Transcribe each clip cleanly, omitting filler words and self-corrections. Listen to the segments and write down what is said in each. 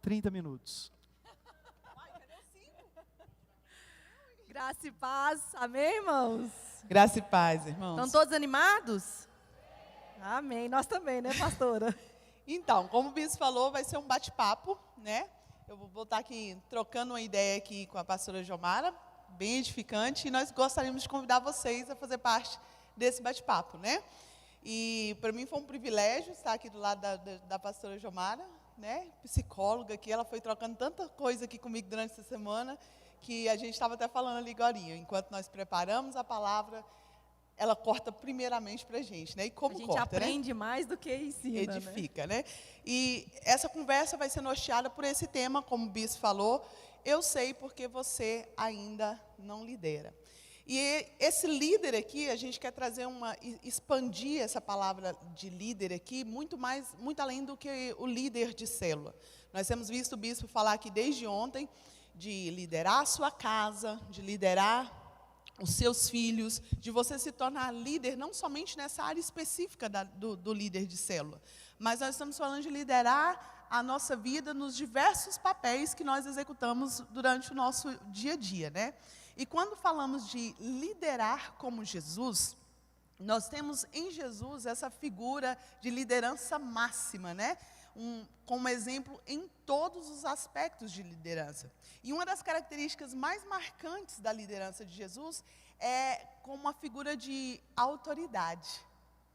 30 minutos. Graça e paz. Amém, irmãos? Graça e paz, irmãos. Estão todos animados? Amém. Nós também, né, pastora? Então, como o bispo falou, vai ser um bate-papo, né? Eu vou estar aqui trocando uma ideia aqui com a pastora Jomara, bem edificante, e nós gostaríamos de convidar vocês a fazer parte desse bate-papo, né? E para mim foi um privilégio estar aqui do lado da pastora Jomara, né? Psicóloga aqui, ela foi trocando tanta coisa aqui comigo durante essa semana, que a gente estava até falando ali agora, enquanto nós preparamos a palavra, ela corta primeiramente para a gente, né? E como corta, a gente aprende, né? Mais do que ensina, edifica, né? E essa conversa vai ser norteada por esse tema, como o bispo falou, eu sei porque você ainda não lidera. E esse líder aqui, a gente quer trazer expandir essa palavra de líder aqui, muito além do que o líder de célula. Nós temos visto o bispo falar aqui desde ontem, de liderar a sua casa, de liderar os seus filhos, de você se tornar líder, não somente nessa área específica do líder de célula, mas nós estamos falando de liderar a nossa vida nos diversos papéis que nós executamos durante o nosso dia a dia, né? E quando falamos de liderar como Jesus, nós temos em Jesus essa figura de liderança máxima, né? Como exemplo em todos os aspectos de liderança. E uma das características mais marcantes da liderança de Jesus é como uma figura de autoridade,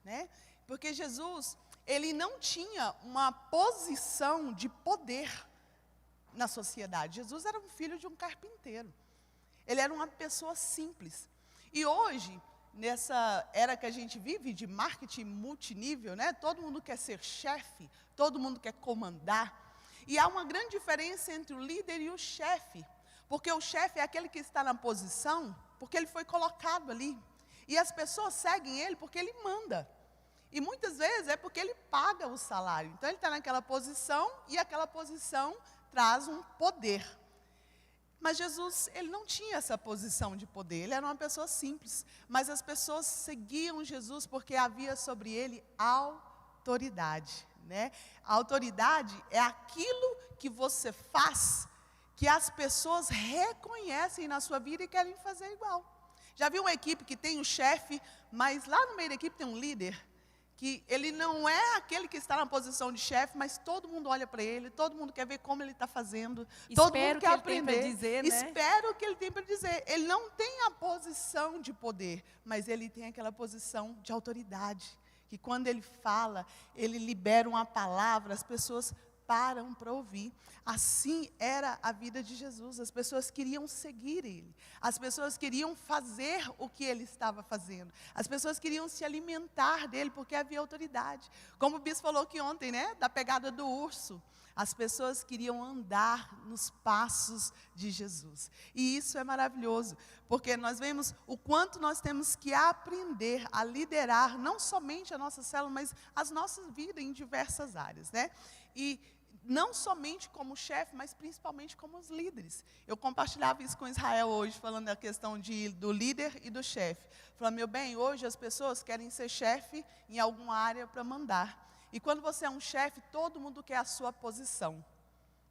né? Porque Jesus, ele não tinha uma posição de poder na sociedade. Jesus era um filho de um carpinteiro. Ele era uma pessoa simples. E hoje, nessa era que a gente vive de marketing multinível, né? Todo mundo quer ser chefe, todo mundo quer comandar. E há uma grande diferença entre o líder e o chefe. Porque o chefe é aquele que está na posição, porque ele foi colocado ali. E as pessoas seguem ele porque ele manda. E muitas vezes é porque ele paga o salário. Então ele está naquela posição e aquela posição traz um poder. Mas Jesus, ele não tinha essa posição de poder, ele era uma pessoa simples. Mas as pessoas seguiam Jesus porque havia sobre ele autoridade, né? A autoridade é aquilo que você faz, que as pessoas reconhecem na sua vida e querem fazer igual. Já viu uma equipe que tem um chefe, mas lá no meio da equipe tem um líder? Que ele não é aquele que está na posição de chefe, mas todo mundo olha para ele, todo mundo quer ver como ele está fazendo, todo mundo quer aprender. Dizer, né? Espera o que ele tem para dizer. Ele não tem a posição de poder, mas ele tem aquela posição de autoridade, que quando ele fala, ele libera uma palavra, as pessoas param para ouvir. Assim era a vida de Jesus. As pessoas queriam seguir ele. As pessoas queriam fazer o que ele estava fazendo. As pessoas queriam se alimentar dele porque havia autoridade. Como o bispo falou aqui ontem, né? Da pegada do urso. As pessoas queriam andar nos passos de Jesus. E isso é maravilhoso, porque nós vemos o quanto nós temos que aprender a liderar, não somente a nossa célula, mas as nossas vidas em diversas áreas, né? E não somente como chefe, mas principalmente como os líderes. Eu compartilhava isso com Israel hoje, falando da questão do líder e do chefe. Falando, meu bem, hoje as pessoas querem ser chefe em alguma área para mandar. E quando você é um chefe, todo mundo quer a sua posição.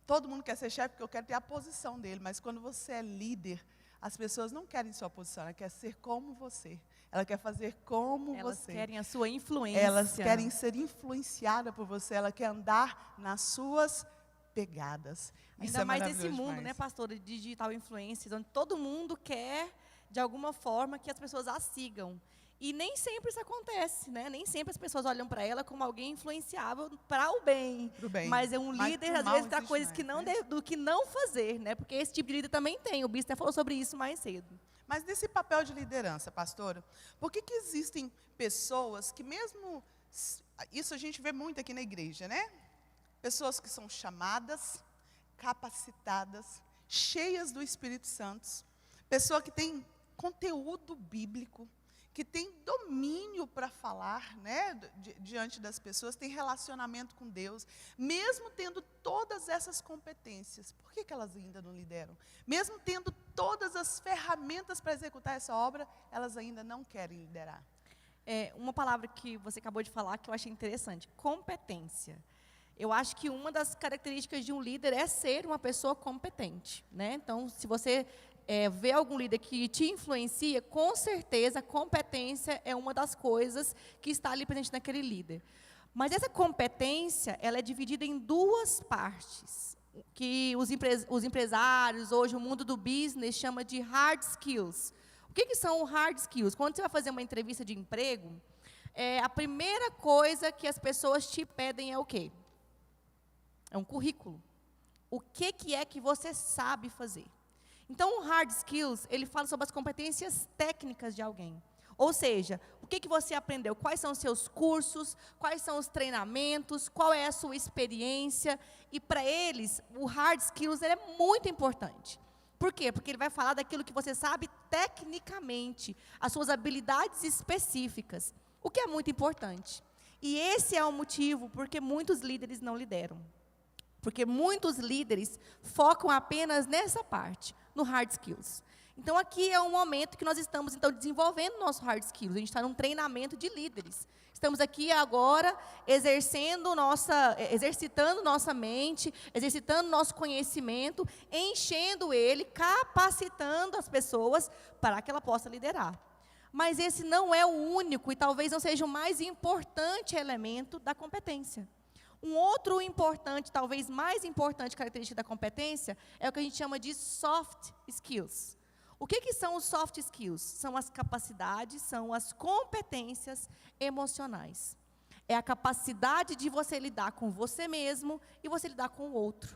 Todo mundo quer ser chefe porque eu quero ter a posição dele. Mas quando você é líder, as pessoas não querem sua posição, ela quer ser como você. Ela quer fazer como você. Elas querem a sua influência. Elas querem ser influenciadas por você. Ela quer andar nas suas pegadas. Ainda mais nesse mundo, né, pastora, de digital influência, onde todo mundo quer, de alguma forma, que as pessoas a sigam. E nem sempre isso acontece, né? Nem sempre as pessoas olham para ela como alguém influenciável para o bem. Pro bem. Mas é um líder, às vezes, para coisas que não, né? do que não fazer, né? Porque esse tipo de líder também tem. O bispo até falou sobre isso mais cedo. Mas nesse papel de liderança, pastora, por que existem pessoas que mesmo... Isso a gente vê muito aqui na igreja, né? Pessoas que são chamadas, capacitadas, cheias do Espírito Santo. Pessoa que tem conteúdo bíblico, que tem domínio para falar, né, diante das pessoas, tem relacionamento com Deus, mesmo tendo todas essas competências, por que elas ainda não lideram? Mesmo tendo todas as ferramentas para executar essa obra, elas ainda não querem liderar. Uma palavra que você acabou de falar que eu achei interessante, competência. Eu acho que uma das características de um líder é ser uma pessoa competente, né? Então, se você vê algum líder que te influencia, com certeza a competência é uma das coisas que está ali presente naquele líder. Mas essa competência, ela é dividida em duas partes, que os empresários, hoje o mundo do business, chama de hard skills. O que são hard skills? Quando você vai fazer uma entrevista de emprego, a primeira coisa que as pessoas te pedem é o quê? É um currículo. O que é que você sabe fazer? Então, o hard skills, ele fala sobre as competências técnicas de alguém. Ou seja, o que você aprendeu? Quais são os seus cursos? Quais são os treinamentos? Qual é a sua experiência? E para eles, o hard skills ele é muito importante. Por quê? Porque ele vai falar daquilo que você sabe tecnicamente, as suas habilidades específicas, o que é muito importante. E esse é o motivo porque muitos líderes não lideram. Porque muitos líderes focam apenas nessa parte, no hard skills. Então, aqui é um momento que nós estamos, então, desenvolvendo nosso hard skills. A gente está num treinamento de líderes. Estamos aqui agora exercitando nossa mente, exercitando nosso conhecimento, enchendo ele, capacitando as pessoas para que ela possa liderar. Mas esse não é o único e talvez não seja o mais importante elemento da competência. Um outro importante, talvez mais importante característica da competência é o que a gente chama de soft skills. O que são os soft skills? São as capacidades, são as competências emocionais. É a capacidade de você lidar com você mesmo e você lidar com o outro.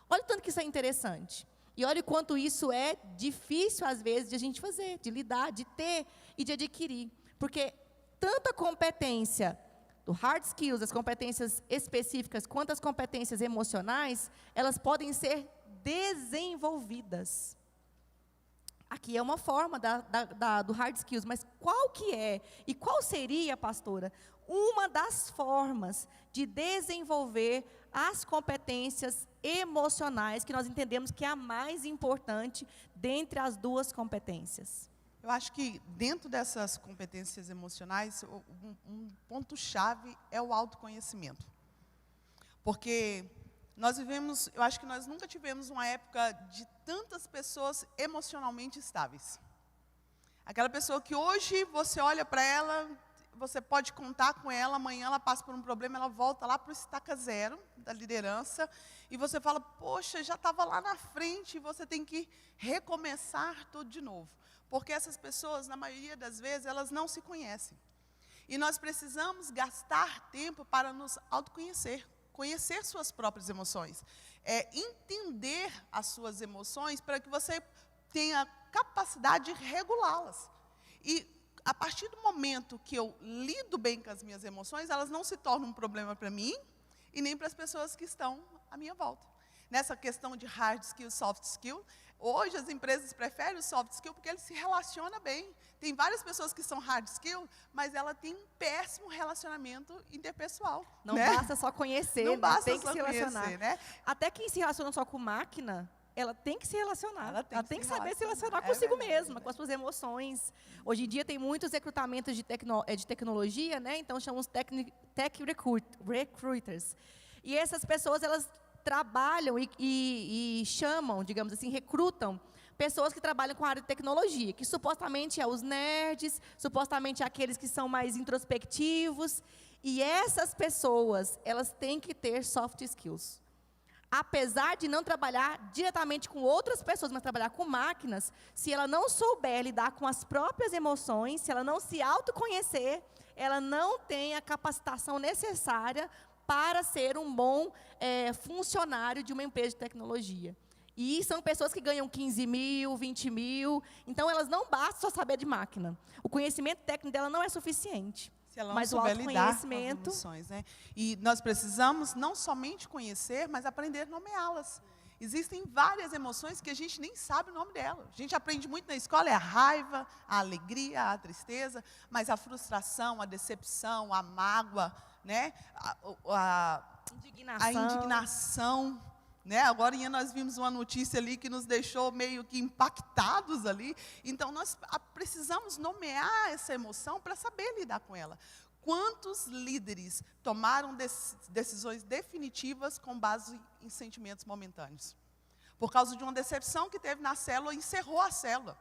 Olha o tanto que isso é interessante. E olha o quanto isso é difícil, às vezes, de a gente fazer, de lidar, de ter e de adquirir. Porque tanto a competência do hard skills, as competências específicas, quanto as competências emocionais, elas podem ser desenvolvidas. Aqui é uma forma do hard skills, mas qual que é? E qual seria, pastora, uma das formas de desenvolver as competências emocionais, que nós entendemos que é a mais importante dentre as duas competências? Eu acho que dentro dessas competências emocionais, um ponto-chave é o autoconhecimento. Porque nós vivemos, eu acho que nós nunca tivemos uma época de tantas pessoas emocionalmente estáveis. Aquela pessoa que hoje você olha para ela, você pode contar com ela, amanhã ela passa por um problema, ela volta lá para o estaca zero da liderança, e você fala, poxa, já estava lá na frente, e você tem que recomeçar tudo de novo. Porque essas pessoas, na maioria das vezes, elas não se conhecem. E nós precisamos gastar tempo para nos autoconhecer. Conhecer suas próprias emoções, entender as suas emoções para que você tenha capacidade de regulá-las. E a partir do momento que eu lido bem com as minhas emoções, elas não se tornam um problema para mim e nem para as pessoas que estão à minha volta. Nessa questão de hard skill, soft skill, hoje as empresas preferem o soft skill porque ele se relaciona bem. Tem várias pessoas que são hard skill, mas ela tem um péssimo relacionamento interpessoal. Não basta só conhecer, não basta tem que só se relacionar. Conhecer, né? Até quem se relaciona só com máquina, ela tem que se relacionar. Ela tem que saber se relacionar É consigo verdade, mesma, com as suas emoções. Hoje em dia tem muitos recrutamentos de tecnologia, né? Então chamam os tech recruiters. E essas pessoas, elas trabalham e chamam, digamos assim, recrutam pessoas que trabalham com a área de tecnologia, que supostamente é os nerds, supostamente é aqueles que são mais introspectivos. E essas pessoas, elas têm que ter soft skills. Apesar de não trabalhar diretamente com outras pessoas, mas trabalhar com máquinas, se ela não souber lidar com as próprias emoções, se ela não se autoconhecer, ela não tem a capacitação necessária para ser um bom funcionário de uma empresa de tecnologia. E são pessoas que ganham 15 mil, 20 mil, então elas não basta só saber de máquina. O conhecimento técnico dela não é suficiente. Se ela não mas o souber lidar com as autoconhecimento, emoções, né? E nós precisamos não somente conhecer, mas aprender a nomeá-las. Existem várias emoções que a gente nem sabe o nome dela. A gente aprende muito na escola, é a raiva, a alegria, a tristeza, mas a frustração, a decepção, a mágoa, né? a indignação. Né? Agora nós vimos uma notícia ali que nos deixou meio que impactados ali. Então, nós precisamos nomear essa emoção para saber lidar com ela. Quantos líderes tomaram decisões definitivas com base em sentimentos momentâneos? Por causa de uma decepção que teve na célula, encerrou a célula.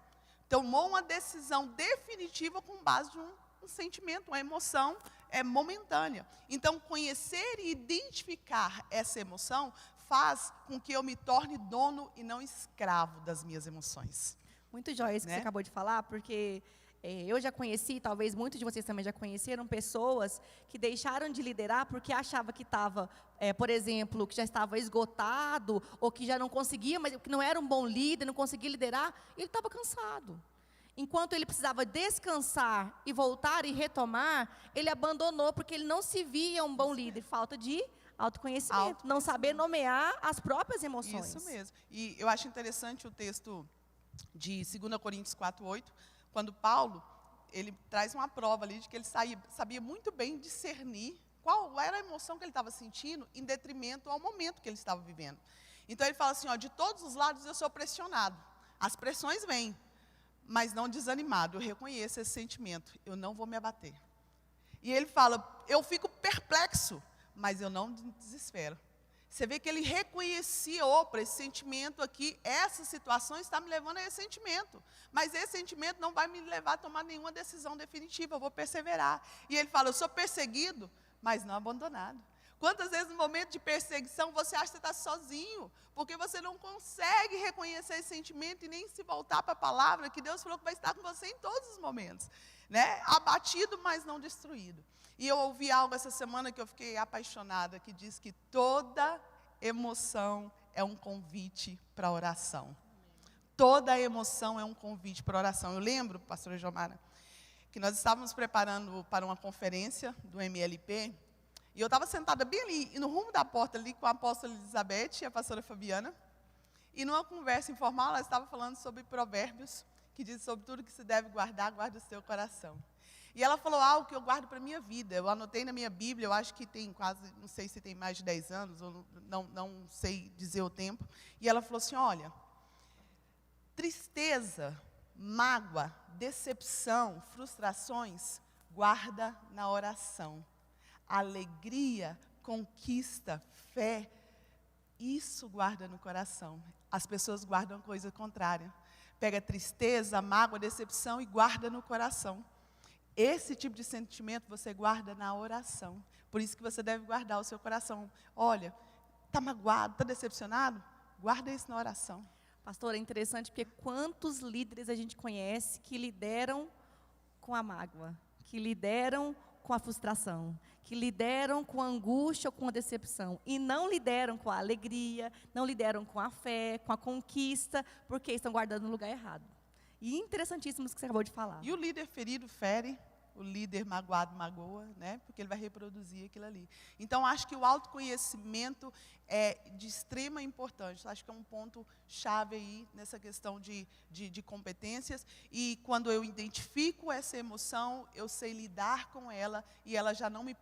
Tomou uma decisão definitiva com base de um sentimento, uma emoção momentânea. Então, conhecer e identificar essa emoção faz com que eu me torne dono e não escravo das minhas emoções. Muito jóia isso que você acabou de falar, porque eu já conheci, talvez muitos de vocês também já conheceram, pessoas que deixaram de liderar porque achavam que estava, por exemplo, que já estava esgotado, ou que já não conseguia, mas que não era um bom líder, não conseguia liderar, e ele estava cansado. Enquanto ele precisava descansar e voltar e retomar, ele abandonou porque ele não se via um bom líder. Falta de autoconhecimento, não saber nomear as próprias emoções. Isso mesmo. E eu acho interessante o texto de 2 Coríntios 4:8, quando Paulo, ele traz uma prova ali de que ele sabia muito bem discernir qual era a emoção que ele estava sentindo em detrimento ao momento que ele estava vivendo. Então ele fala assim, ó, de todos os lados eu sou pressionado. As pressões vêm, mas não desanimado. Eu reconheço esse sentimento, eu não vou me abater. E ele fala, eu fico perplexo, mas eu não desespero. Você vê que ele reconhecia, opa, esse sentimento aqui, essa situação está me levando a esse sentimento. Mas esse sentimento não vai me levar a tomar nenhuma decisão definitiva, eu vou perseverar. E ele fala, eu sou perseguido, mas não abandonado. Quantas vezes no momento de perseguição você acha que você está sozinho, porque você não consegue reconhecer esse sentimento e nem se voltar para a palavra, que Deus falou que vai estar com você em todos os momentos. Né? Abatido, mas não destruído. E eu ouvi algo essa semana que eu fiquei apaixonada, que diz que toda emoção é um convite para a oração. Toda emoção é um convite para a oração. Eu lembro, pastora Jomara, que nós estávamos preparando para uma conferência do MLP, e eu estava sentada bem ali, no rumo da porta ali, com a apóstola Elizabeth e a pastora Fabiana, e numa conversa informal, ela estava falando sobre provérbios, que diz sobre tudo que se deve guardar, guarda o seu coração. E ela falou algo que eu guardo para a minha vida. Eu anotei na minha Bíblia, eu acho que tem quase, não sei se tem mais de 10 anos, ou não sei dizer o tempo. E ela falou assim, olha, tristeza, mágoa, decepção, frustrações, guarda na oração. Alegria, conquista, fé, isso guarda no coração. As pessoas guardam coisa contrária. Pega tristeza, mágoa, decepção e guarda no coração. Esse tipo de sentimento você guarda na oração. Por isso que você deve guardar o seu coração. Olha, está magoado, está decepcionado? Guarda isso na oração. Pastor, é interessante porque quantos líderes a gente conhece que lideram com a mágoa, que lideram com a frustração, que lideram com a angústia ou com a decepção, e não lideram com a alegria, não lideram com a fé, com a conquista, porque estão guardando no lugar errado. E interessantíssimo isso que você acabou de falar. E o líder ferido fere, o líder magoado magoa, né? Porque ele vai reproduzir aquilo ali. Então, acho que o autoconhecimento é de extrema importância. Acho que é um ponto chave aí nessa questão de competências. E quando eu identifico essa emoção, eu sei lidar com ela e ela já não me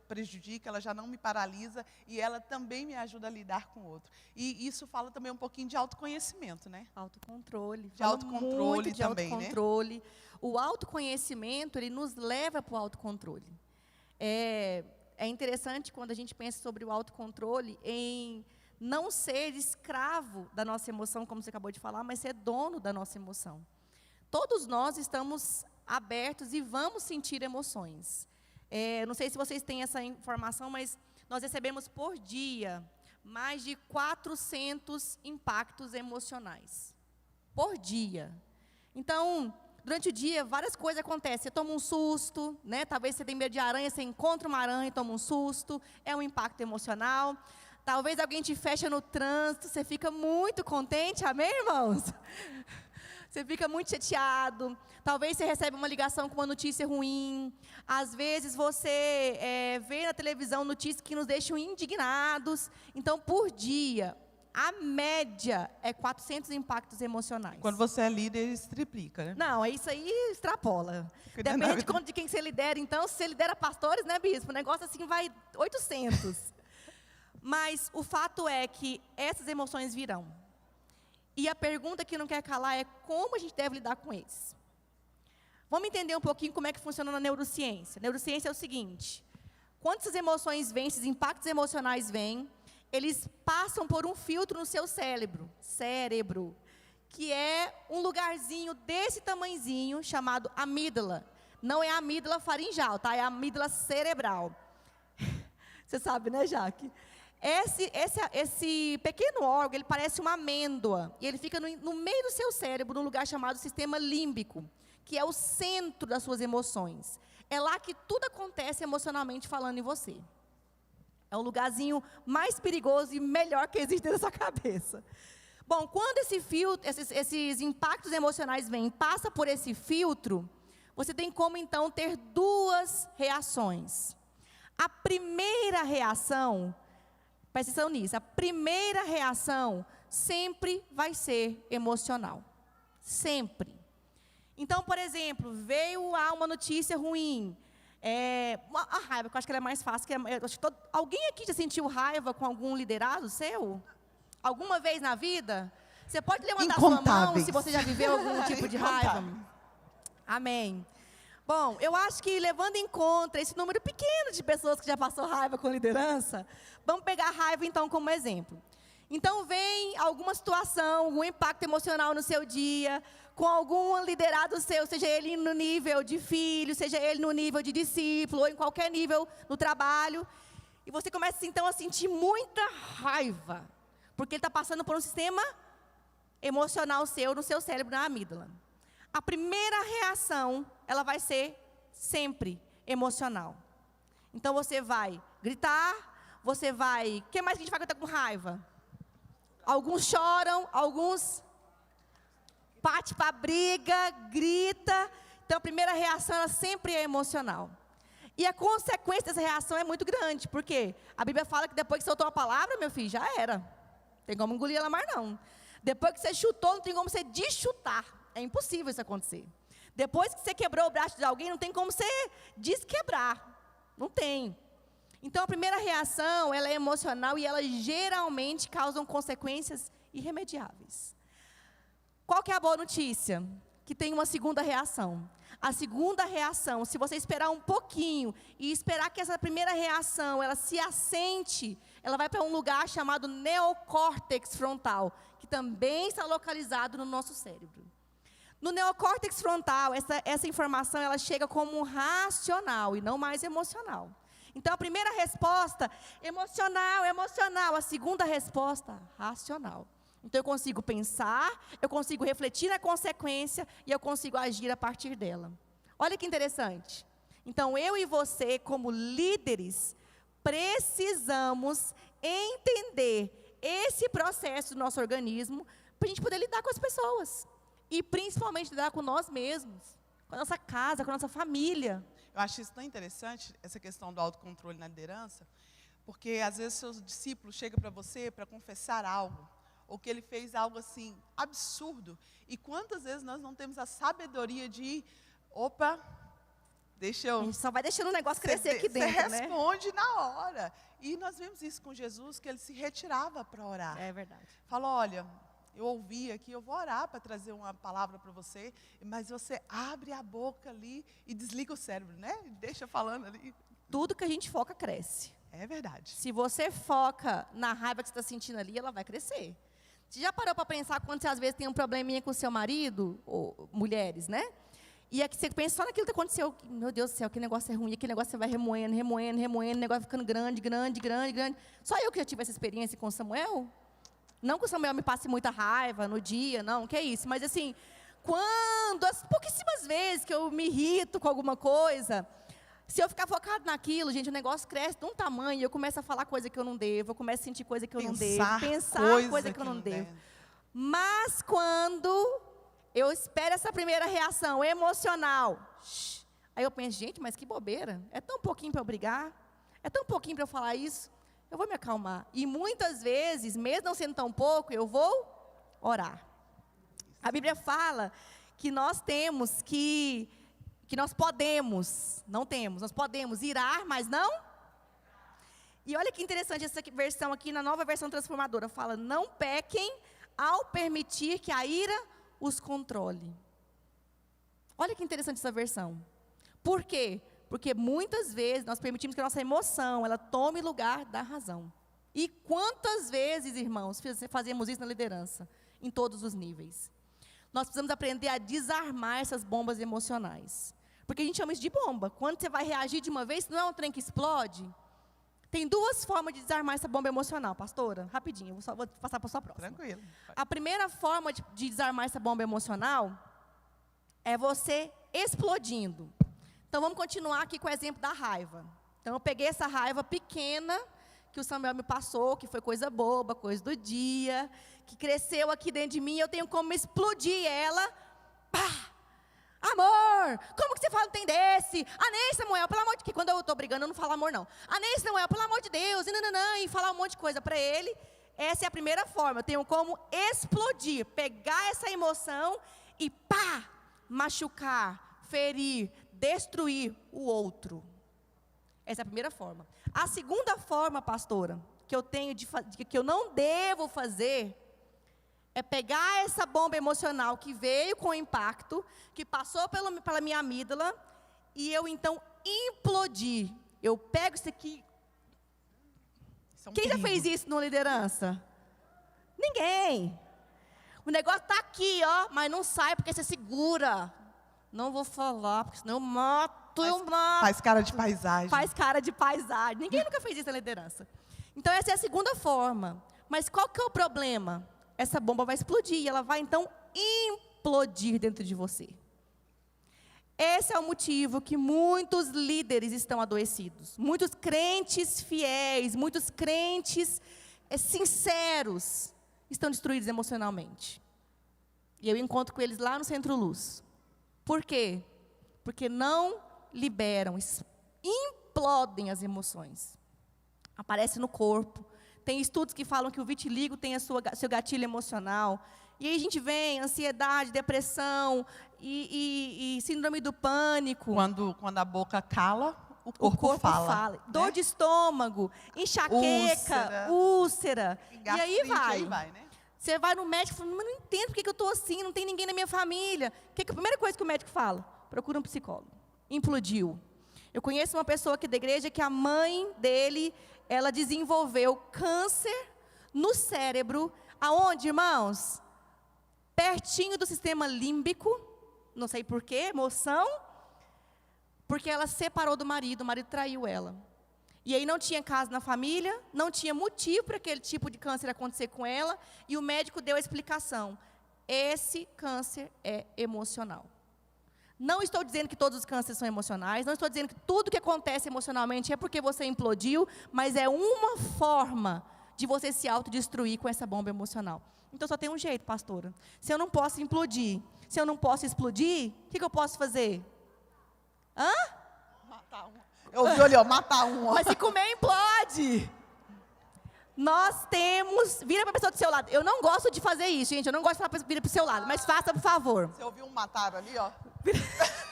prejudica, ela já não me paralisa e ela também me ajuda a lidar com o outro. E isso fala também um pouquinho de autoconhecimento, né? Autocontrole. De autocontrole de também, autocontrole, né? O autoconhecimento, ele nos leva para o autocontrole. É interessante quando a gente pensa sobre o autocontrole em não ser escravo da nossa emoção, como você acabou de falar, mas ser dono da nossa emoção. Todos nós estamos abertos e vamos sentir emoções. Não sei se vocês têm essa informação, mas nós recebemos por dia mais de 400 impactos emocionais. Por dia. Então, durante o dia, várias coisas acontecem. Você toma um susto, né? Talvez você tenha medo de aranha, você encontra uma aranha e toma um susto. É um impacto emocional. Talvez alguém te fecha no trânsito, você fica muito contente, amém, irmãos? Você fica muito chateado. Talvez você recebe uma ligação com uma notícia ruim. Às vezes você vê na televisão notícias que nos deixam indignados. Então, por dia, a média é 400 impactos emocionais. Quando você é líder, isso triplica, né? Não, isso aí extrapola. Depende de quem você lidera. Então, se você lidera pastores, né, bispo? O negócio assim vai 800. Mas o fato é que essas emoções virão. E a pergunta que não quer calar é como a gente deve lidar com eles. Vamos entender um pouquinho como é que funciona na neurociência. Neurociência é o seguinte: quando essas emoções vêm, esses impactos emocionais vêm, eles passam por um filtro no seu cérebro, que é um lugarzinho desse tamanhozinho, chamado amígdala. Não é a amígdala faringeal, tá? É a amígdala cerebral. Você sabe, né, Jaque? Esse pequeno órgão, ele parece uma amêndoa. E ele fica no meio do seu cérebro, num lugar chamado sistema límbico, que é o centro das suas emoções. É lá que tudo acontece emocionalmente falando em você. É o lugarzinho mais perigoso e melhor que existe dentro da sua cabeça. Bom, quando esses impactos emocionais vêm, passa por esse filtro, você tem como, então, ter duas reações. A primeira reação, presta atenção nisso, a primeira reação sempre vai ser emocional. Sempre. Então, por exemplo, veio uma notícia ruim. A raiva, que eu acho que ela é mais fácil. Alguém aqui já sentiu raiva com algum liderado seu? Alguma vez na vida? Você pode levantar sua mão se você já viveu algum tipo de raiva? Amém. Bom, eu acho que levando em conta esse número pequeno de pessoas que já passou raiva com liderança, vamos pegar a raiva então como exemplo. Então vem alguma situação, algum impacto emocional no seu dia, com algum liderado seu, seja ele no nível de filho, seja ele no nível de discípulo, ou em qualquer nível no trabalho, e você começa então a sentir muita raiva, porque ele está passando por um sistema emocional seu, no seu cérebro, na amígdala. A primeira reação, ela vai ser sempre emocional. Então você vai gritar, você vai... O que mais que a gente vai gritar com raiva? Alguns choram, alguns parte para a briga, grita. Então a primeira reação, ela sempre é emocional. E a consequência dessa reação é muito grande. Por quê? A Bíblia fala que depois que soltou a palavra, meu filho, já era. Não tem como engolir ela mais não. Depois que você chutou, não tem como você deschutar. É impossível isso acontecer. Depois que você quebrou o braço de alguém, não tem como você desquebrar. Não tem. Então, a primeira reação, ela é emocional e ela geralmente causa consequências irremediáveis. Qual que é a boa notícia? Que tem uma segunda reação. A segunda reação, se você esperar um pouquinho e esperar que essa primeira reação, ela se assente, ela vai para um lugar chamado neocórtex frontal, que também está localizado no nosso cérebro. No neocórtex frontal, essa informação, ela chega como racional e não mais emocional. Então, a primeira resposta, emocional. A segunda resposta, racional. Então, eu consigo pensar, eu consigo refletir na consequência e eu consigo agir a partir dela. Olha que interessante. Então, eu e você, como líderes, precisamos entender esse processo do nosso organismo para a gente poder lidar com as pessoas. E, principalmente, lidar com nós mesmos, com a nossa casa, com a nossa família. Eu acho isso tão interessante, essa questão do autocontrole na liderança, porque, às vezes, seus discípulos chegam para você para confessar algo, ou que ele fez algo, assim, absurdo. E quantas vezes nós não temos a sabedoria de, opa, deixa eu... A gente só vai deixando o negócio crescer aqui dentro, né? Você responde na hora. E nós vimos isso com Jesus, que ele se retirava para orar. É verdade. Falou, olha... Eu ouvi aqui, eu vou orar para trazer uma palavra para você, mas você abre a boca ali e desliga o cérebro, né? Deixa falando ali. Tudo que a gente foca cresce. É verdade. Se você foca na raiva que você está sentindo ali, ela vai crescer. Você já parou para pensar quando você às vezes tem um probleminha com o seu marido, ou mulheres, né? E aqui você pensa só naquilo que aconteceu. Meu Deus do céu, que negócio é ruim, aquele negócio você vai remoendo, o negócio vai ficando grande. Só eu que já tive essa experiência com o Samuel. Não que o Samuel me passe muita raiva no dia, não, que é isso. Mas assim, quando, as pouquíssimas vezes que eu me irrito com alguma coisa, se eu ficar focado naquilo, gente, o negócio cresce de um tamanho, eu começo a falar coisa que eu não devo, eu começo a sentir coisa que eu não devo, pensar coisa que eu não devo. Mas quando eu espero essa primeira reação emocional, aí eu penso, gente, mas que bobeira, é tão pouquinho para eu brigar, é tão pouquinho para eu falar isso. Eu vou me acalmar. E muitas vezes, mesmo não sendo tão pouco, eu vou orar. A Bíblia fala que nós temos que nós podemos, não temos, nós podemos irar, mas não. E olha que interessante essa versão aqui, na Nova Versão Transformadora, fala, não pequem ao permitir que a ira os controle. Olha que interessante essa versão. Por quê? Porque muitas vezes nós permitimos que a nossa emoção, ela tome lugar da razão. E quantas vezes, irmãos, fazemos isso na liderança? Em todos os níveis. Nós precisamos aprender a desarmar essas bombas emocionais. Porque a gente chama isso de bomba. Quando você vai reagir de uma vez, não é um trem que explode. Tem duas formas de desarmar essa bomba emocional, pastora. Rapidinho, vou passar para a sua próxima. Tranquilo. A primeira forma de desarmar essa bomba emocional é você explodindo. Então, vamos continuar aqui com o exemplo da raiva. Então, eu peguei essa raiva pequena que o Samuel me passou, que foi coisa boba, coisa do dia, que cresceu aqui dentro de mim, eu tenho como explodir ela. Pá! Amor, como que você fala um tem desse? Ah, nem Samuel, pelo amor de Deus. Quando eu estou brigando, eu não falo amor, não. Ah, nem Samuel, pelo amor de Deus, e falar um monte de coisa para ele. Essa é a primeira forma, eu tenho como explodir, pegar essa emoção e pá, machucar, ferir, destruir o outro. Essa é a primeira forma. A segunda forma, pastora, que eu tenho que eu não devo fazer, é pegar essa bomba emocional que veio com o impacto, que passou pela minha amígdala, e eu então implodir. Eu pego isso aqui. Quem já fez isso na liderança? Ninguém. O negócio está aqui, ó, mas não sai porque você segura. Não vou falar, porque senão eu mato. Faz cara de paisagem. Faz cara de paisagem. Ninguém nunca fez isso na liderança. Então, essa é a segunda forma. Mas qual que é o problema? Essa bomba vai explodir e ela vai, então, implodir dentro de você. Esse é o motivo que muitos líderes estão adoecidos. Muitos crentes fiéis, muitos crentes sinceros estão destruídos emocionalmente. E eu encontro com eles lá no Centro Luz. Por quê? Porque não liberam, implodem as emoções. Aparece no corpo. Tem estudos que falam que o vitiligo tem seu gatilho emocional. E aí a gente vem, ansiedade, depressão e síndrome do pânico. Quando a boca cala, o corpo fala. Né? Dor de estômago, enxaqueca, úlcera. E aí vai. Né? Você vai no médico e fala, mas não entendo por que eu estou assim, não tem ninguém na minha família. A primeira coisa que o médico fala? Procura um psicólogo. Implodiu. Eu conheço uma pessoa aqui da igreja que a mãe dele, ela desenvolveu câncer no cérebro. Aonde, irmãos? Pertinho do sistema límbico. Não sei porquê, emoção. Porque ela separou do marido, o marido traiu ela. E aí não tinha casa na família, não tinha motivo para aquele tipo de câncer acontecer com ela. E o médico deu a explicação. Esse câncer é emocional. Não estou dizendo que todos os cânceres são emocionais, não estou dizendo que tudo que acontece emocionalmente é porque você implodiu, mas é uma forma de você se autodestruir com essa bomba emocional. Então só tem um jeito, pastora. Se eu não posso implodir, se eu não posso explodir, o que eu posso fazer? Matar um. Eu ouvi, olhou, matar um. Mas se comer, implode. Nós temos... Vira para a pessoa do seu lado. Eu não gosto de fazer isso, gente. Eu não gosto de falar vira para o seu lado. Mas faça, por favor. Você ouviu um matar ali, ó?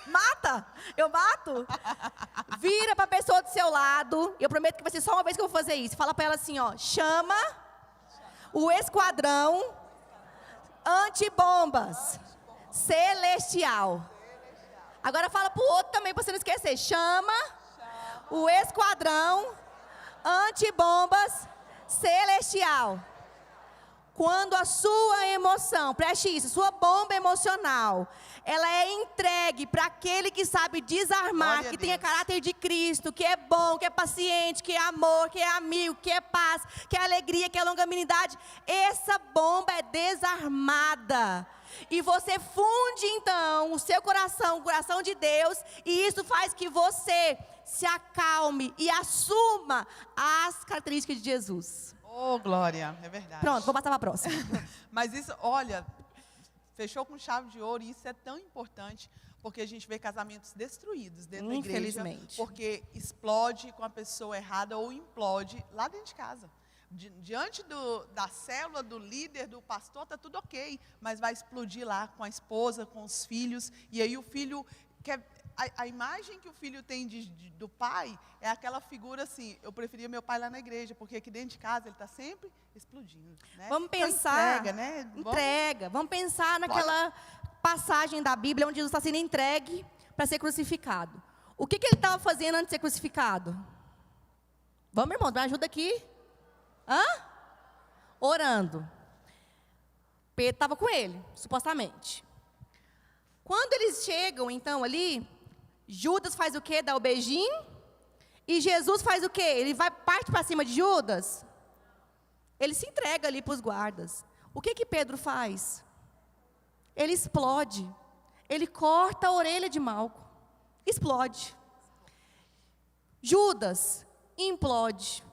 Mata! Eu mato! Vira para a pessoa do seu lado. Eu prometo que vai ser só uma vez que eu vou fazer isso. Fala para ela assim, ó. Chama o esquadrão antibombas celestial. Agora fala para o outro também, para você não esquecer. Chama o esquadrão antibombas celestial. Quando a sua emoção, preste isso, sua bomba emocional, ela é entregue para aquele que sabe desarmar, que tem caráter de Cristo, que é bom, que é paciente, que é amor, que é amigo, que é paz, que é alegria, que é longanimidade, essa bomba é desarmada. E você funde então o seu coração, o coração de Deus, e isso faz que você se acalme e assuma as características de Jesus. Oh, glória, é verdade. Pronto, vou passar para a próxima. Mas isso, olha, fechou com chave de ouro, e isso é tão importante, porque a gente vê casamentos destruídos dentro da igreja. Infelizmente. Porque explode com a pessoa errada ou implode lá dentro de casa. Diante da célula, do líder, do pastor, está tudo ok, mas vai explodir lá com a esposa, com os filhos, e aí o filho quer... A imagem que o filho tem do pai é aquela figura assim, eu preferia meu pai lá na igreja, porque aqui dentro de casa ele está sempre explodindo. Né? Vamos pensar, então entrega, né? Vamos pensar naquela passagem da Bíblia onde Jesus está sendo entregue para ser crucificado. O que ele estava fazendo antes de ser crucificado? Vamos, irmão, me ajuda aqui. Orando. Pedro estava com ele, supostamente. Quando eles chegam, então, ali, Judas faz o quê? Dá o beijinho. E Jesus faz o quê? Ele parte para cima de Judas? Ele se entrega ali para os guardas. O que Pedro faz? Ele explode. Ele corta a orelha de Malco. Explode. Judas implode.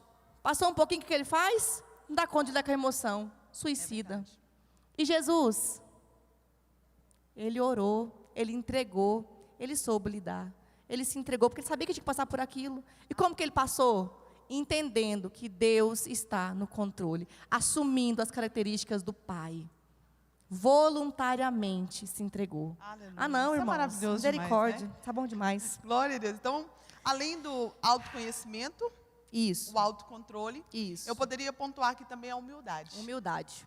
Passou um pouquinho, o que ele faz? Não dá conta de lidar com a emoção. Suicida. E Jesus? Ele orou, ele entregou, ele soube lidar. Ele se entregou porque ele sabia que tinha que passar por aquilo. E como que ele passou? Entendendo que Deus está no controle, assumindo as características do Pai. Voluntariamente se entregou. Aleluia. Não, Isso irmãos. é maravilhoso Misericórdia. demais, né? Tá bom demais. Glória a Deus. Então, além do autoconhecimento, Isso. o autocontrole, Isso. eu poderia pontuar aqui também a humildade. Humildade.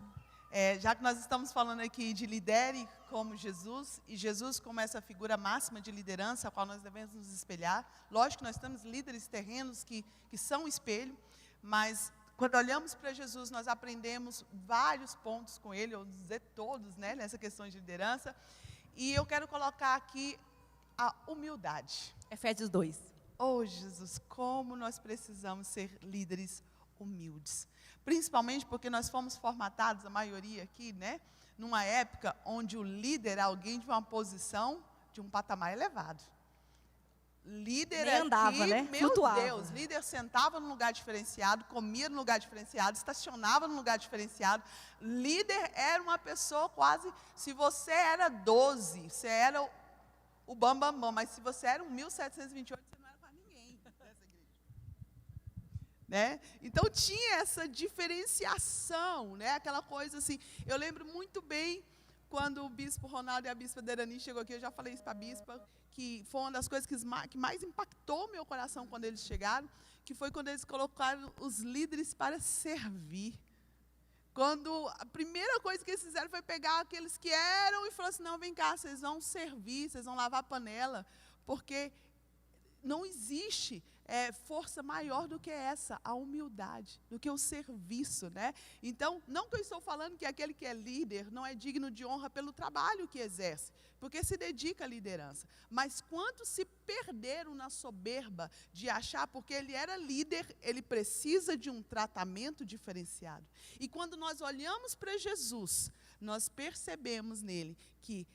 Já que nós estamos falando aqui de lidere como Jesus, e Jesus como essa figura máxima de liderança, a qual nós devemos nos espelhar. Lógico que nós temos líderes terrenos que são espelho, mas quando olhamos para Jesus, nós aprendemos vários pontos com ele, ou dizer todos, né, nessa questão de liderança. E eu quero colocar aqui a humildade. Efésios 2. Oh, Jesus, como nós precisamos ser líderes humildes. Principalmente porque nós fomos formatados, a maioria aqui, né, numa época onde o líder é alguém de uma posição, de um patamar elevado. Líder Nem andava, aqui, né? meu Flutuava. Deus, líder sentava num lugar diferenciado, comia num lugar diferenciado, estacionava num lugar diferenciado. Líder era uma pessoa quase, se você era 12, você era o bambambam, mas se você era um 1728, você não era para ninguém nessa igreja. Né? Então tinha essa diferenciação, né? Aquela coisa assim. Eu lembro muito bem quando o bispo Ronaldo e a bispa Derani chegou aqui, eu já falei isso para a bispa, que foi uma das coisas que mais impactou meu coração quando eles chegaram, que foi quando eles colocaram os líderes para servir. Quando a primeira coisa que eles fizeram foi pegar aqueles que eram e falar assim, não, vem cá, vocês vão servir, vocês vão lavar a panela, porque não existe força maior do que essa, a humildade, do que o serviço, né? Então, não que eu estou falando que aquele que é líder não é digno de honra pelo trabalho que exerce, porque se dedica à liderança. Mas quantos se perderam na soberba de achar, porque ele era líder, ele precisa de um tratamento diferenciado. E quando nós olhamos para Jesus, nós percebemos nele que,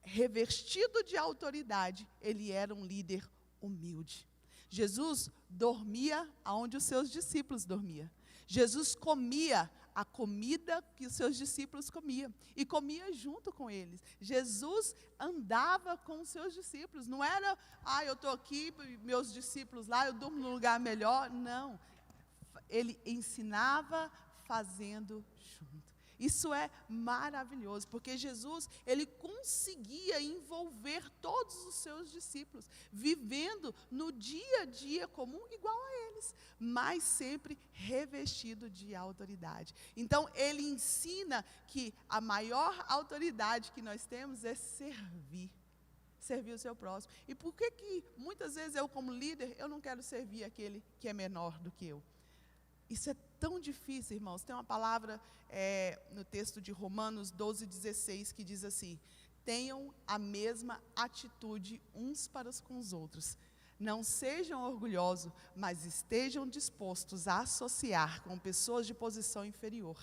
revestido de autoridade, ele era um líder humilde. Jesus dormia aonde os seus discípulos dormiam. Jesus comia a comida que os seus discípulos comiam e comia junto com eles. Jesus andava com os seus discípulos. Não era, eu estou aqui, meus discípulos lá, eu durmo num lugar melhor. Não. Ele ensinava fazendo junto. Isso é maravilhoso, porque Jesus, ele conseguia envolver todos os seus discípulos, vivendo no dia a dia comum igual a eles, mas sempre revestido de autoridade. Então, ele ensina que a maior autoridade que nós temos é servir o seu próximo. E por que muitas vezes eu, como líder, eu não quero servir aquele que é menor do que eu? Isso é tão difícil, irmãos. Tem uma palavra no texto de Romanos 12:16 que diz assim: tenham a mesma atitude uns para com os outros. Não sejam orgulhosos, mas estejam dispostos a associar com pessoas de posição inferior.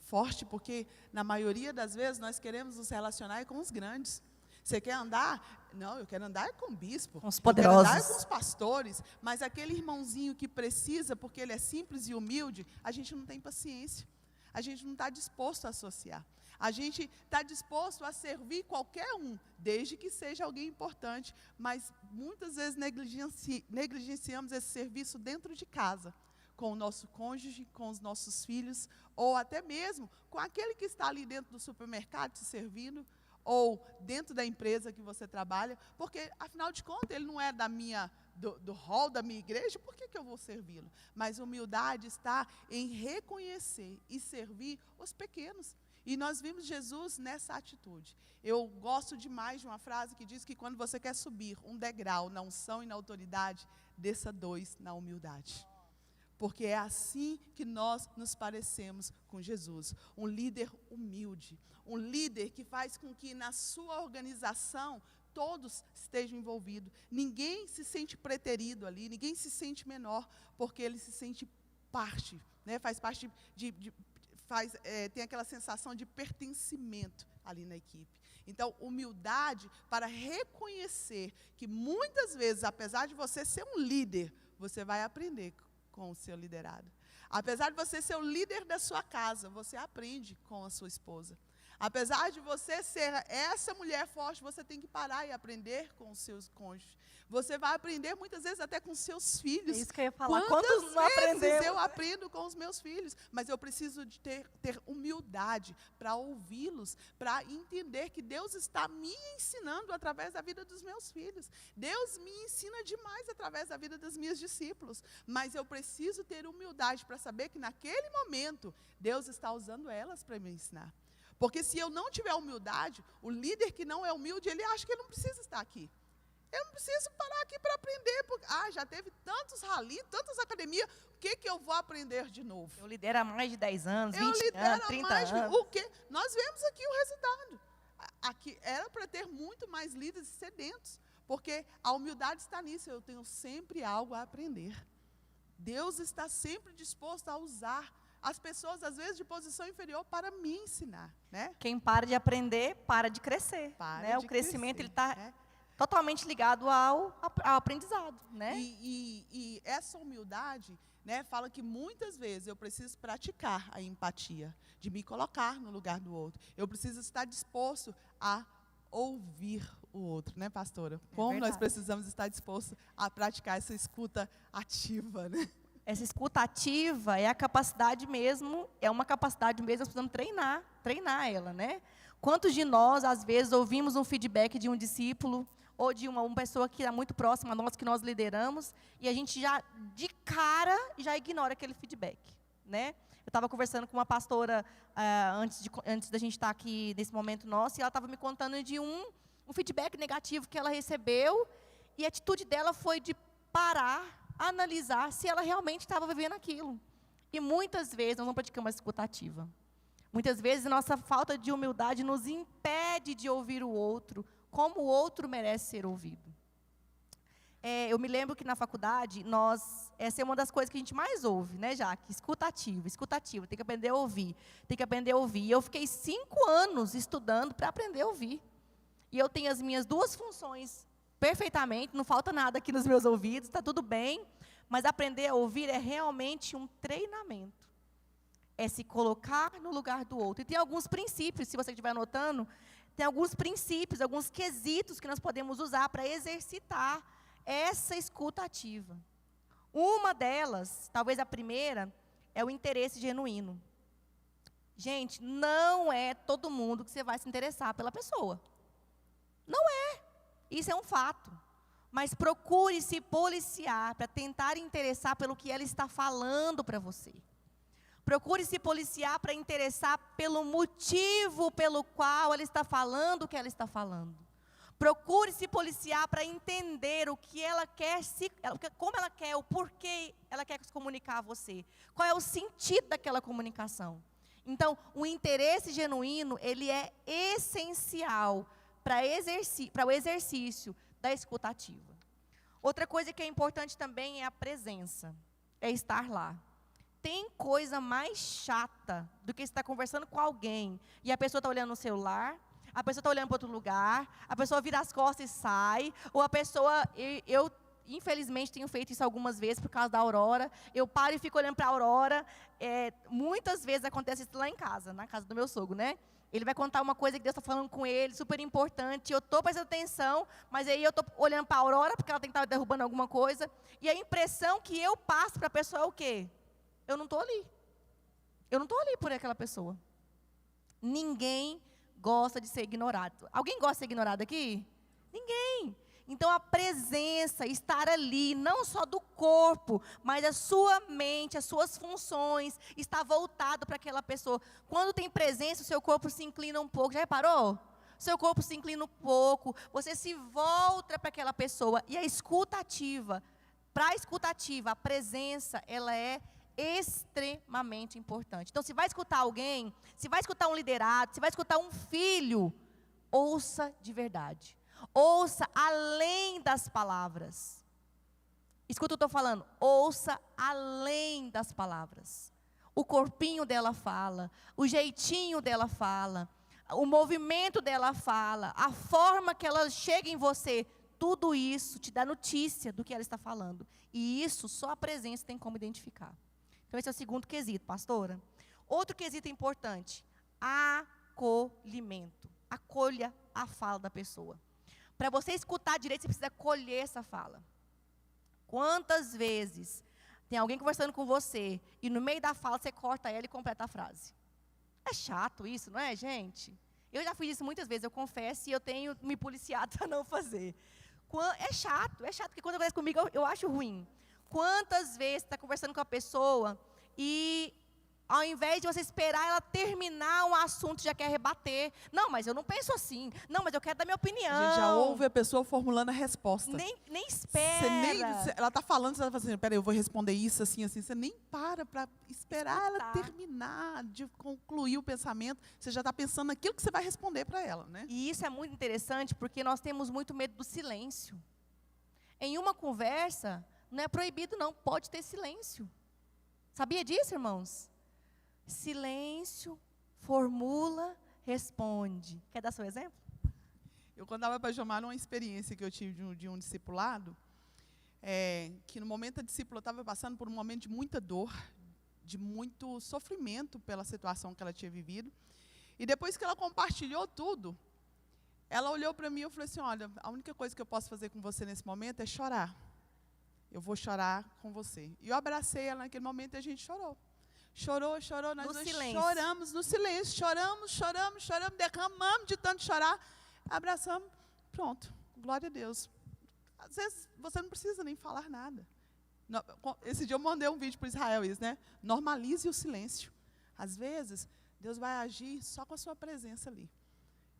Forte, porque na maioria das vezes nós queremos nos relacionar com os grandes. Você quer andar? Não, eu quero andar com o bispo. Com os poderosos. Eu quero andar com os pastores. Mas aquele irmãozinho que precisa, porque ele é simples e humilde, a gente não tem paciência. A gente não está disposto a associar. A gente está disposto a servir qualquer um, desde que seja alguém importante. Mas muitas vezes negligenciamos esse serviço dentro de casa, com o nosso cônjuge, com os nossos filhos, ou até mesmo com aquele que está ali dentro do supermercado te servindo, ou dentro da empresa que você trabalha, porque, afinal de contas, ele não é da minha do rol da minha igreja, por que eu vou servi-lo? Mas humildade está em reconhecer e servir os pequenos. E nós vimos Jesus nessa atitude. Eu gosto demais de uma frase que diz que quando você quer subir um degrau na unção e na autoridade, desça 2 na humildade. Porque é assim que nós nos parecemos com Jesus. Um líder humilde. Um líder que faz com que na sua organização todos estejam envolvidos. Ninguém se sente preterido ali, ninguém se sente menor, porque ele se sente parte, né? Faz parte tem aquela sensação de pertencimento ali na equipe. Então, humildade para reconhecer que muitas vezes, apesar de você ser um líder, você vai aprender com o seu liderado. Apesar de você ser o líder da sua casa, você aprende com a sua esposa. Apesar de você ser essa mulher forte, você tem que parar e aprender com os seus cônjuges. Você vai aprender muitas vezes até com seus filhos. É isso que eu ia falar. Quantas não vezes eu aprendo com os meus filhos, mas eu preciso de ter humildade para ouvi-los, para entender que Deus está me ensinando através da vida dos meus filhos. Deus me ensina demais através da vida dos meus discípulos, mas eu preciso ter humildade para saber que naquele momento Deus está usando elas para me ensinar. Porque se eu não tiver humildade, o líder que não é humilde, ele acha que ele não precisa estar aqui. Eu não preciso parar aqui para aprender, porque já teve tantos rally, tantas academias, o que eu vou aprender de novo? Eu lidero há mais de 10 anos, 20 anos, 30 anos. O quê? Nós vemos aqui o resultado. Aqui era para ter muito mais líderes sedentos, porque a humildade está nisso, eu tenho sempre algo a aprender. Deus está sempre disposto a usar as pessoas, às vezes, de posição inferior para me ensinar, né? Quem para de aprender, para de crescer. Né? O crescimento está totalmente ligado ao aprendizado, né? E essa humildade, né, fala que muitas vezes eu preciso praticar a empatia, de me colocar no lugar do outro. Eu preciso estar disposto a ouvir o outro, né, pastora? Como nós precisamos estar dispostos a praticar essa escuta ativa, né? Essa escuta ativa é a capacidade mesmo, é uma capacidade mesmo, nós precisamos treinar ela, né? Quantos de nós, às vezes, ouvimos um feedback de um discípulo, ou de uma pessoa que é muito próxima a nós, que nós lideramos, e a gente já, de cara, já ignora aquele feedback, né? Eu estava conversando com uma pastora, antes da gente estar aqui nesse momento nosso, e ela estava me contando de um feedback negativo que ela recebeu, e a atitude dela foi de parar, analisar se ela realmente estava vivendo aquilo. E muitas vezes nós não praticamos a escuta ativa. Muitas vezes a nossa falta de humildade nos impede de ouvir o outro, como o outro merece ser ouvido. Eu me lembro que na faculdade, essa é uma das coisas que a gente mais ouve, né, Jaque? Escuta ativa, tem que aprender a ouvir, E eu fiquei 5 anos estudando para aprender a ouvir. E eu tenho as minhas 2 funções perfeitamente, não falta nada aqui nos meus ouvidos, está tudo bem, mas aprender a ouvir é realmente um treinamento. É se colocar no lugar do outro. E tem alguns princípios, se você estiver anotando, tem alguns princípios, alguns quesitos que nós podemos usar para exercitar essa escuta ativa. Uma delas, talvez a primeira, é o interesse genuíno. Gente, não é todo mundo que você vai se interessar pela pessoa. Não é. Isso é um fato. Mas procure se policiar para tentar interessar pelo que ela está falando para você. Procure se policiar para interessar pelo motivo pelo qual ela está falando o que ela está falando. Procure se policiar para entender o que ela quer, como ela quer, o porquê ela quer se comunicar a você. Qual é o sentido daquela comunicação. Então, o interesse genuíno, ele é essencial para o exercício da escuta ativa. Outra coisa que é importante também é a presença, é estar lá. Tem coisa mais chata do que estar conversando com alguém e a pessoa está olhando no celular, a pessoa está olhando para outro lugar, a pessoa vira as costas e sai, ou a pessoa, eu infelizmente tenho feito isso algumas vezes por causa da Aurora, eu paro e fico olhando para a Aurora, muitas vezes acontece isso lá em casa, na casa do meu sogro, né? Ele vai contar uma coisa que Deus está falando com ele, super importante, eu estou prestando atenção, mas aí eu estou olhando para a Aurora, porque ela tem que estar derrubando alguma coisa, e a impressão que eu passo para a pessoa é o quê? Eu não estou ali. Eu não estou ali por aquela pessoa. Ninguém gosta de ser ignorado. Alguém gosta de ser ignorado aqui? Ninguém. Então, a presença, estar ali, não só do corpo, mas a sua mente, as suas funções, está voltado para aquela pessoa. Quando tem presença, o seu corpo se inclina um pouco. Já reparou? Seu corpo se inclina um pouco, você se volta para aquela pessoa. E a escuta ativa, para a escuta ativa, a presença, ela é extremamente importante. Então, se vai escutar alguém, se vai escutar um liderado, se vai escutar um filho, ouça de verdade. Ouça além das palavras. Escuta o que eu estou falando. Ouça além das palavras. O corpinho dela fala, o jeitinho dela fala, o movimento dela fala, a forma que ela chega em você, tudo isso te dá notícia do que ela está falando. E isso só a presença tem como identificar. Então, esse é o segundo quesito, pastora. Outro quesito importante, acolhimento. Acolha a fala da pessoa. Para você escutar direito, você precisa acolher essa fala. Quantas vezes tem alguém conversando com você e no meio da fala você corta ela e completa a frase? É chato isso, não é, gente? Eu já fiz isso muitas vezes, eu confesso, e eu tenho me policiado para não fazer. É chato, porque quando acontece comigo eu acho ruim. Quantas vezes você está conversando com a pessoa e ao invés de você esperar ela terminar um assunto, já quer rebater. Não, mas eu não penso assim. Não, mas eu quero dar minha opinião. A gente já ouve a pessoa formulando a resposta. Nem espera. Ela está falando, você está fazendo, peraí, eu vou responder isso, assim, assim. Você nem para esperar ela terminar, de concluir o pensamento. Você já está pensando naquilo que você vai responder para ela, né? E isso é muito interessante, porque nós temos muito medo do silêncio. Em uma conversa, não é proibido não, pode ter silêncio. Sabia disso, irmãos? Silêncio, formula, responde. Quer dar seu exemplo? Eu contava para a Jomar uma experiência que eu tive de um discipulado, que no momento da discípula eu estava passando por um momento de muita dor, de muito sofrimento pela situação que ela tinha vivido. E depois que ela compartilhou tudo, ela olhou para mim e falou assim, olha, a única coisa que eu posso fazer com você nesse momento é chorar. Eu vou chorar com você. E eu abracei ela naquele momento e a gente chorou. Chorou, nós dois choramos no silêncio, choramos, derramamos de tanto chorar, abraçamos, pronto, glória a Deus. Às vezes você não precisa nem falar nada. Esse dia eu mandei um vídeo para Israel, isso, né? Normalize o silêncio. Às vezes, Deus vai agir só com a sua presença ali.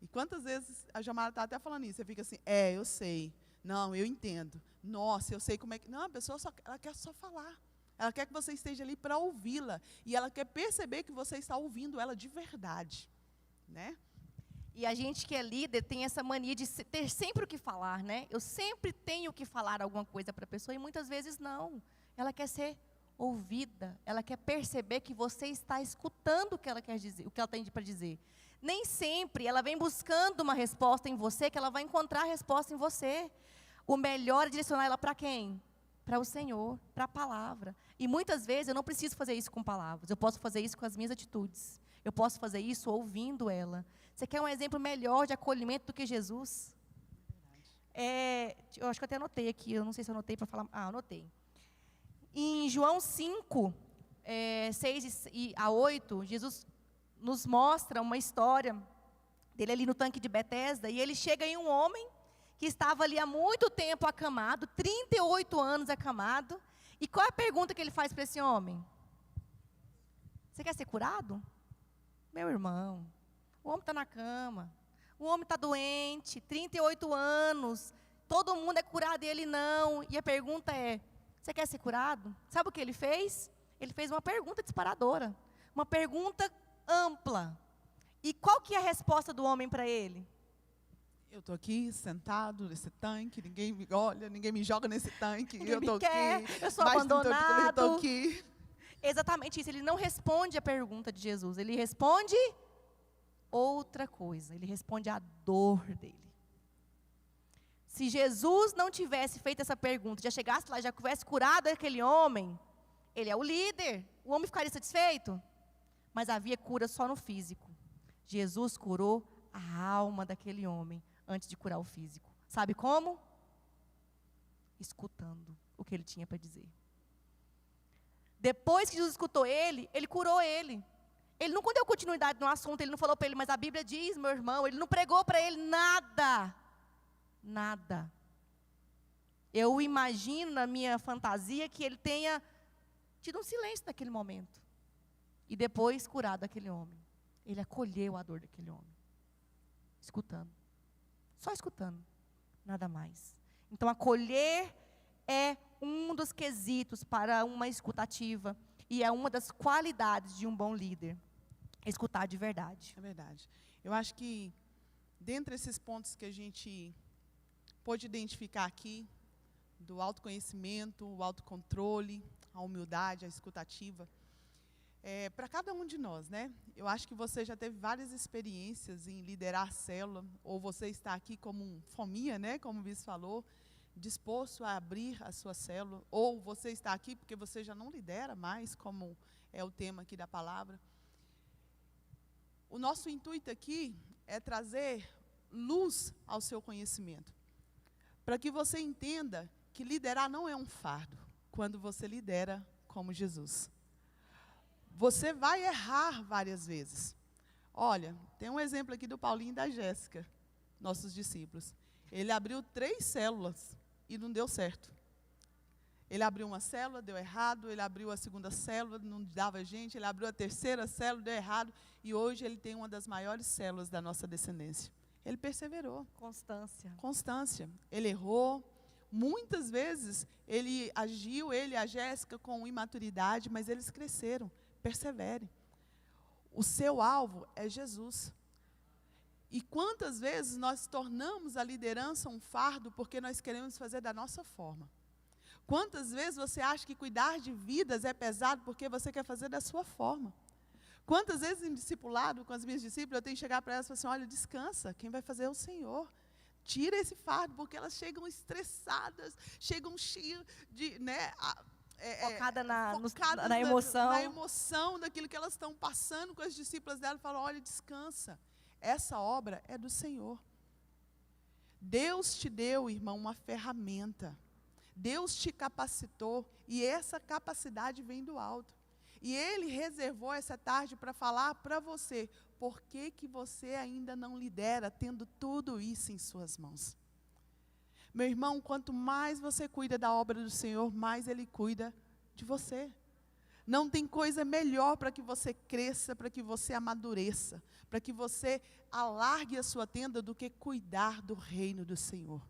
E quantas vezes a Jamara está até falando isso, você fica assim, eu sei, não, eu entendo, nossa, eu sei como é que... Não, a pessoa ela quer só falar. Ela quer que você esteja ali para ouvi-la. E ela quer perceber que você está ouvindo ela de verdade. Né? E a gente que é líder tem essa mania de ter sempre o que falar, né? Eu sempre tenho que falar alguma coisa para a pessoa e muitas vezes não. Ela quer ser ouvida. Ela quer perceber que você está escutando o que ela quer dizer, o que ela tem para dizer. Nem sempre ela vem buscando uma resposta em você, que ela vai encontrar a resposta em você. O melhor é direcionar ela para quem? Para o Senhor, para a palavra. E muitas vezes eu não preciso fazer isso com palavras. Eu posso fazer isso com as minhas atitudes. Eu posso fazer isso ouvindo ela. Você quer um exemplo melhor de acolhimento do que Jesus? Eu acho que eu até anotei aqui. Eu não sei se eu anotei para falar. Anotei. Em João 5, 6 a 8, Jesus nos mostra uma história dele ali no tanque de Betesda. E ele chega em um homem que estava ali há muito tempo acamado, 38 anos acamado. E qual é a pergunta que ele faz para esse homem? Você quer ser curado? Meu irmão, o homem está na cama, o homem está doente, 38 anos, todo mundo é curado e ele não. E a pergunta é, você quer ser curado? Sabe o que ele fez? Ele fez uma pergunta disparadora, uma pergunta ampla. E qual que é a resposta do homem para ele? Eu estou aqui sentado nesse tanque, ninguém me olha, ninguém me joga nesse tanque, eu estou aqui, eu sou abandonado. Eu estou aqui. Exatamente isso, ele não responde a pergunta de Jesus, ele responde outra coisa, ele responde a dor dele. Se Jesus não tivesse feito essa pergunta, já chegasse lá, já tivesse curado aquele homem, ele é o líder, o homem ficaria satisfeito? Mas havia cura só no físico. Jesus curou a alma daquele homem antes de curar o físico. Sabe como? Escutando o que ele tinha para dizer. Depois que Jesus escutou ele curou ele. Ele não deu continuidade no assunto, ele não falou para ele, mas a Bíblia diz, meu irmão, ele não pregou para ele nada. Nada. Eu imagino na minha fantasia que ele tenha tido um silêncio naquele momento. E depois curado aquele homem. Ele acolheu a dor daquele homem. Escutando. Só escutando. Nada mais. Então, acolher é um dos quesitos para uma escutativa. E é uma das qualidades de um bom líder. Escutar de verdade. É verdade. Eu acho que, dentre esses pontos que a gente pôde identificar aqui, do autoconhecimento, o autocontrole, a humildade, a escutativa, para cada um de nós, né? Eu acho que você já teve várias experiências em liderar a célula, ou você está aqui como um fominha, né? Como o Bis falou, disposto a abrir a sua célula, ou você está aqui porque você já não lidera mais, como é o tema aqui da palavra. O nosso intuito aqui é trazer luz ao seu conhecimento, para que você entenda que liderar não é um fardo, quando você lidera como Jesus. Você vai errar várias vezes. Olha, tem um exemplo aqui do Paulinho e da Jéssica, nossos discípulos. Ele abriu 3 células e não deu certo. Ele abriu uma célula, deu errado. Ele abriu a 2ª célula, não dava gente. Ele abriu a 3ª célula, deu errado. E hoje ele tem uma das maiores células da nossa descendência. Ele perseverou. Constância. Constância. Ele errou. Muitas vezes ele agiu, ele e a Jéssica, com imaturidade, mas eles cresceram. Persevere. O seu alvo é Jesus. E quantas vezes nós tornamos a liderança um fardo porque nós queremos fazer da nossa forma? Quantas vezes você acha que cuidar de vidas é pesado porque você quer fazer da sua forma? Quantas vezes em discipulado com as minhas discípulas eu tenho que chegar para elas e falar assim, olha, descansa, quem vai fazer é o Senhor. Tira esse fardo, porque elas chegam estressadas, chegam cheias de, né, Focada focadas na emoção. Na emoção daquilo que elas estão passando com as discípulas dela, falam, olha, descansa. Essa obra é do Senhor. Deus te deu, irmão, uma ferramenta. Deus te capacitou e essa capacidade vem do alto. E Ele reservou essa tarde para falar para você, por que que você ainda não lidera, tendo tudo isso em suas mãos? Meu irmão, quanto mais você cuida da obra do Senhor, mais Ele cuida de você. Não tem coisa melhor para que você cresça, para que você amadureça, para que você alargue a sua tenda do que cuidar do reino do Senhor.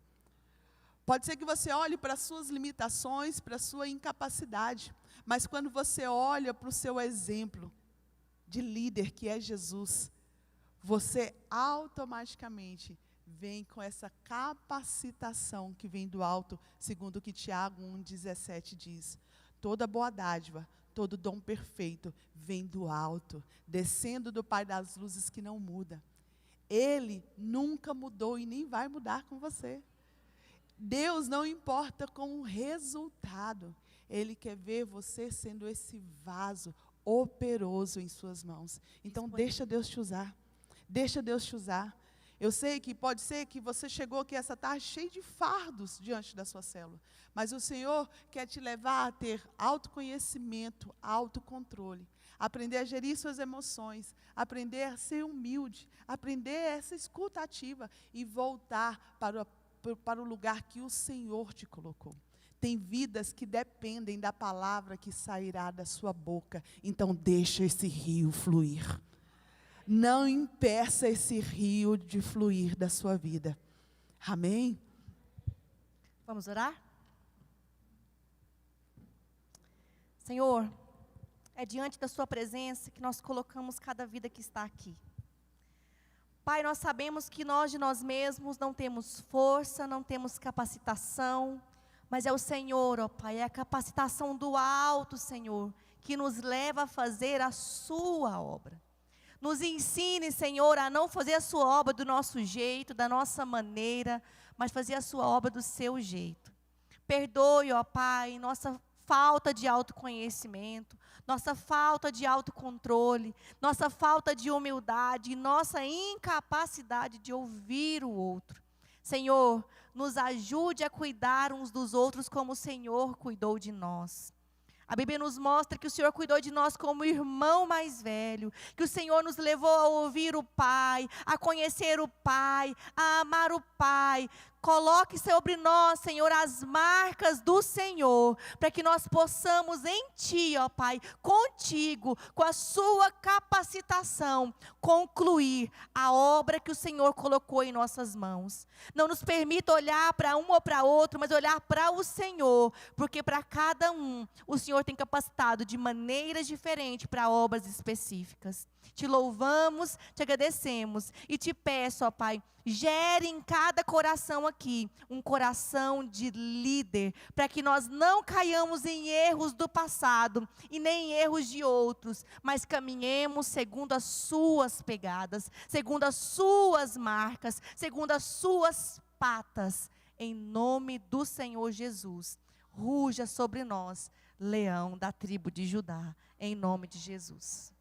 Pode ser que você olhe para as suas limitações, para a sua incapacidade, mas quando você olha para o seu exemplo de líder, que é Jesus, você automaticamente vem com essa capacitação que vem do alto, segundo o que Tiago 1,17 diz. Toda boa dádiva, todo dom perfeito vem do alto, descendo do Pai das luzes que não muda. Ele nunca mudou e nem vai mudar com você. Deus não importa com o resultado. Ele quer ver você sendo esse vaso operoso em suas mãos. Então, deixa Deus te usar. Deixa Deus te usar. Eu sei que pode ser que você chegou aqui essa tarde cheio de fardos diante da sua célula. Mas o Senhor quer te levar a ter autoconhecimento, autocontrole. Aprender a gerir suas emoções. Aprender a ser humilde. Aprender essa escuta ativa. E voltar para o lugar que o Senhor te colocou. Tem vidas que dependem da palavra que sairá da sua boca. Então deixa esse rio fluir. Não impeça esse rio de fluir da sua vida. Amém? Vamos orar? Senhor, é diante da sua presença que nós colocamos cada vida que está aqui. Pai, nós sabemos que nós de nós mesmos não temos força, não temos capacitação, mas é o Senhor, ó Pai, é a capacitação do alto, Senhor, que nos leva a fazer a sua obra. Nos ensine, Senhor, a não fazer a sua obra do nosso jeito, da nossa maneira, mas fazer a sua obra do seu jeito. Perdoe, ó Pai, nossa falta de autoconhecimento, nossa falta de autocontrole, nossa falta de humildade, nossa incapacidade de ouvir o outro. Senhor, nos ajude a cuidar uns dos outros como o Senhor cuidou de nós. A Bíblia nos mostra que o Senhor cuidou de nós como irmão mais velho, que o Senhor nos levou a ouvir o Pai, a conhecer o Pai, a amar o Pai, Coloque sobre nós, Senhor, as marcas do Senhor, para que nós possamos em Ti, ó Pai, contigo, com a sua capacitação, concluir a obra que o Senhor colocou em nossas mãos. Não nos permita olhar para um ou para outro, mas olhar para o Senhor, porque para cada um, o Senhor tem capacitado de maneiras diferentes para obras específicas. Te louvamos, te agradecemos e te peço, ó Pai, gere em cada coração aqui um coração de líder, para que nós não caiamos em erros do passado e nem em erros de outros, mas caminhemos segundo as suas pegadas, segundo as suas marcas, segundo as suas patas, em nome do Senhor Jesus. Ruja sobre nós, leão da tribo de Judá, em nome de Jesus.